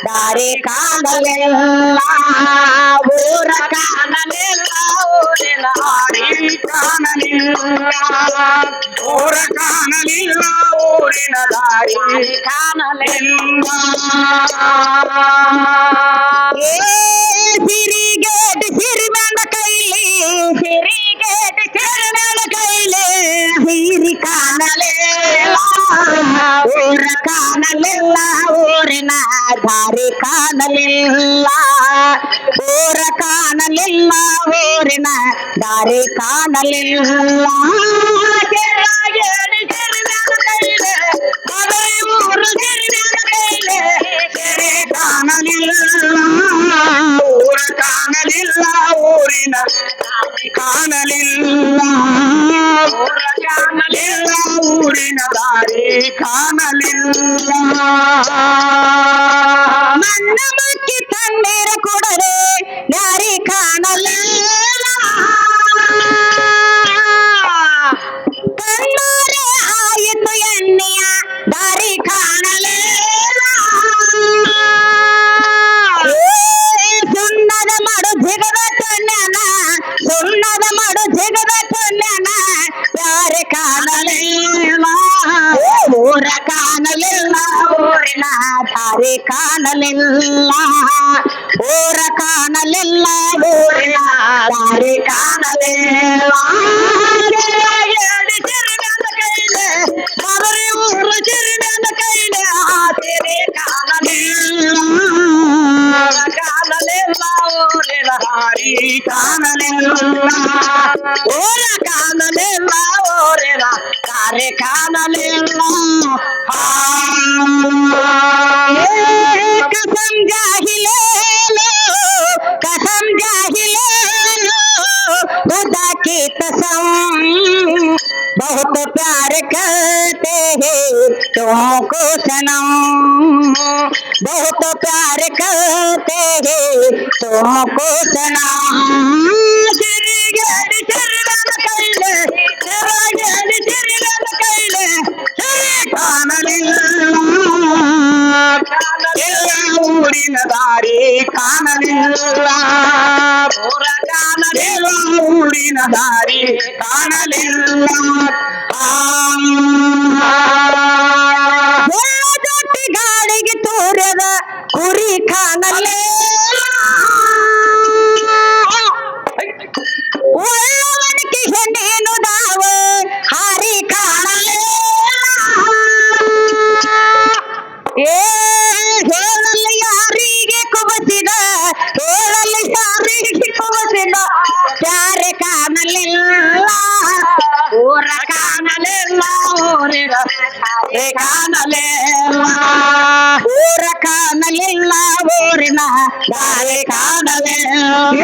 ದಾರಿ ಕಾಣಲಿಲ್ಲ ಊರ ಕಾಣಲಿಲ್ಲ ಊರಿನ ದಾರಿ ಕಾಣಲಿಲ್ಲ ಊರ ಕಾಣಲಿಲ್ಲ ಊರಿನ ದಾರಿ ಕಾಣಲಿಲ್ಲ ಸಿರಿಗೇಟ್ ಸಿರಿಮನ ಕೈಲಿ ಸಿರಿಗೇಟ್ ಸಿರಿಮನ ಕೈಲಿ ಹಿರಿ ಕಾಣಲಿಲ್ಲ ಊರ ಕಾಣಲಿಲ್ಲ ಊರಿನ ದಾರಿ ಕಾಣಲಿಲ್ಲ ಊರ ಕಾಣಲಿಲ್ಲ ಊರಿನ ದಾರಿ ಕಾಣಲಿಲ್ಲ ಊರ ಕಾಣಲಿಲ್ಲ ಊರಿನ ಕಾಣಲಿಲ್ಲ ಊರ ಕಾಣಲಿಲ್ಲ ಊರಿನ ದಾರಿ ಕಾಣಲಿಲ್ಲ ನನ್ನ ಮುಕ್ಕಿ ತಣ್ಣೀರ ಕೊಡರೆ ದಾರಿ ಕಾಣಲಿಲ್ಲ ಕಣ್ಣಾರೆ ಆಯಿತು ಎಣ್ಣೆಯ ದಾರಿ ಕಾಣಲಿಲ್ಲ ಸುಣ್ಣದ ಮಾಡು ಜಿಗದ ತೊನ್ಯನ ಸುಣ್ಣದ ಮಾಡು ಜಿಗದ ತೊನ್ಯನ ಯಾರೆ ಕಾಣಲಿಲ್ಲ ಊರ ಕಾಣಲಿಲ್ಲ ಊರಿನ ದಾರಿ ಕಾಣಲಿಲ್ಲ ಊರ ಕಾಣಲಿಲ್ಲ ಊರಿನ ದಾರಿ ಕಾಣಲಿಲ್ಲ ಮದರಿ ಊರು ಚಿರಿನ ಕೈಲೆ ಆತಿರಿ ಕಾಣಲಿಲ್ಲ ಕಾಣಲಿಲ್ಲ ಊರಿನ ದಾರಿ ಕಾಣಲಿಲ್ಲ ಊರ ಕಾಣಲಿಲ್ಲ ಊರಿನ ದಾರಿ ಕಾಣಲಿಲ್ಲ कसम जाहिले कसम जाहिले खुदा की कसम बहुत प्यार करते हैं तुमको सनम बहुत प्यार करते हैं तुमको सनम ಊರಿನ ದಾರಿ ಕಾಣಲಿಲ್ಲ ಊರ ಕಾಣಲಿಲ್ಲ ಊರಿನ ದಾರಿ ಕಾಣಲಿಲ್ಲ ಜೊತೆ ಗಾಳಿಗೆ ತೋರದ ಕುರಿ ಕಾಣಲಿಲ್ಲ ಒಳ್ಳವನಿಗೆ ಹೆಣ್ಣೇನು ದಾವ ಹಾರಿ ಕಾಣಲಿಲ್ಲ ಹೇಳಲ್ಲಿ ಯಾರಿಗೆ ಕುಬಸಿದ ಹೇಳಲ್ಲಿ ಯಾರಿಗೆ ಕುಬಸಿದ ಯಾರೆ ಕಾಣಲಿಲ್ಲ ಊರ ಕಾಣಲಿಲ್ಲ ಊರಿನ ಕಾಣಲಿಲ್ಲ ಊರ ಕಾಣಲಿಲ್ಲ ಊರಿನ ದಾರಿ ಕಾಣಲಿಲ್ಲ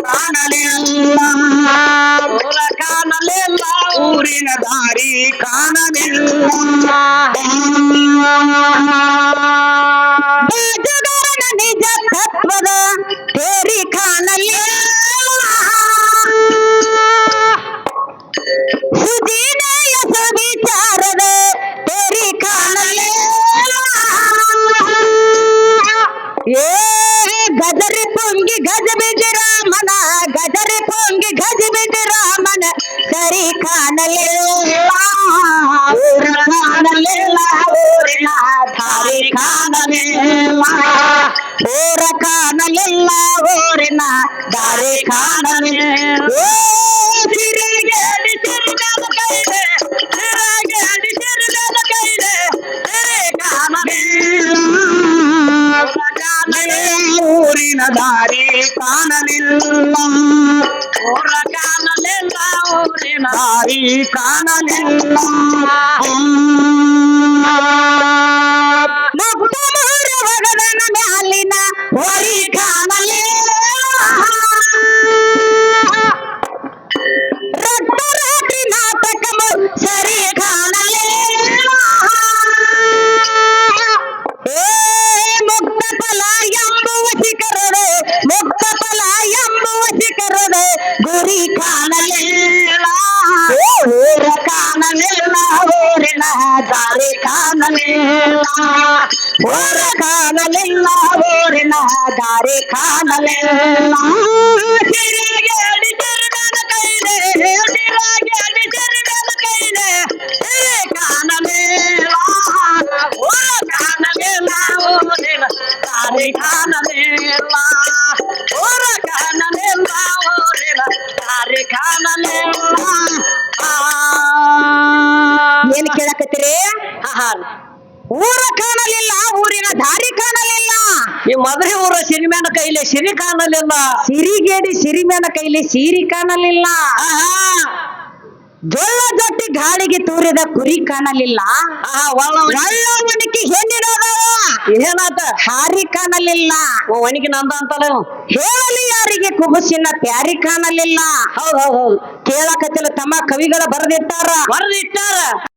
ಕಾಣಲಿಲ್ಲ ಊರ ಕಾಣಲಿಲ್ಲ ಊರಿನ ದಾರಿ ಕಾಣಲಿಲ್ಲ ಬಾಜುಗಾರನ ನಿಜ ತತ್ವದ ತೇರಿ ಕಾಣಲಿಲ್ಲ ಸುದೀನೆಯ ಸುವಿಚಾರದ ತೇರಿ ಕಾಣಲಿಲ್ಲ ಗಜರಿ ಪುಂಗಿ ಗಜ ಬಿಜ ರಾಮನ ಗಜರಿ ಪುಂಗಿ ಗಜ ಬಿಜ ರಾಮನ ಸರಿ ಕಾಣಲಿಲ್ಲ ಊರ ಕಾಣಲಿಲ್ಲ ಊರಿನ ದಾರಿ ಕಾಣಲಿಲ್ಲ ಊರ ಕಾಣಲಿಲ್ಲ ಊರಿನ ದಾರಿ ಕಾಣಲಿಲ್ಲ ಊರಿನ ದಾರಿ ಕಾಣಲಿಲ್ಲ ಊರ ಕಾಣಲಿಲ್ಲ ಊರಿನ ದಾರಿ ಕಾಣಲಿಲ್ಲ ಮುಕ್ತ ಮೂರವಗದನ ಮ್ಯಾಲಿನ ಹೊರಿ ಕಾಣಲಿಲ್ಲ ರಾತ್ರಿ ನಾಟಕ ಸರಿ ಕಾಣಲಿಲ್ಲ ಮುಕ್ತ ಫಲ ಎಂಬುವ ಶಿಖರರು ಮುಕ್ತ ಊರ ಕಾಣಲಿಲ್ಲ ಊರಿನ ದಾರಿ ಕಾಣಲಿಲ್ಲ ಸಿರಿಯಾಗಿ ಅಡಿಚರಣದ ಕೈಲೆ ಸಿರಿಯಾಗಿ ಅಡಿಚರಣದ ಕೈಲೆ ಸಿರಿ ಕಾಣಲಿಲ್ಲ ಊರ ಕಾಣಲಿಲ್ಲ ಊರಿನ ದಾರಿ ಕಾಣಲಿಲ್ಲ ಊರ ಕಾಣಲಿಲ್ಲ ಊರಿನ ದಾರಿ ಕಾಣಲಿಲ್ಲ ಏನ್ ಕೇಳಕತ್ತೀರಿ ಊರ ಕಾಣಲಿಲ್ಲ ಊರಿನ ದಾರಿ ಕಾಣಲಿಲ್ಲ ಈ ಮದುವೆ ಊರ ಸಿರಿಮ್ಯಾನ ಕೈಲಿ ಸಿರಿ ಕಾಣಲಿಲ್ಲ ಸಿರಿಗೇಡಿ ಸಿರಿಮ್ಯಾನ ಕೈಲಿ ಸೀರಿ ಕಾಣಲಿಲ್ಲ ಜೊಳ್ಳ ಜಟ್ಟಿ ಗಾಳಿಗೆ ತೂರಿದ ಕುರಿ ಕಾಣಲಿಲ್ಲ ಒಳ್ಳವನಿಗೆ ಹೆಣ್ಣಿನದ ಏನಾತ ಹಾರಿ ಕಾಣಲಿಲ್ಲ ಒಣಗಿ ನಂದ ಅಂತಲ್ಲ ಹೇಳಲಿ ಯಾರಿಗೆ ಕುಬುಸಿನ ಪ್ಯಾರಿ ಕಾಣಲಿಲ್ಲ ಹೌದ್ ಹೌದ್ ಹೌದು ಕೇಳಕತ್ತಿಲ್ಲ ತಮ್ಮ ಕವಿಗಳ ಬರೆದಿಟ್ಟಾರ ಬರೆದಿಟ್ಟಾರ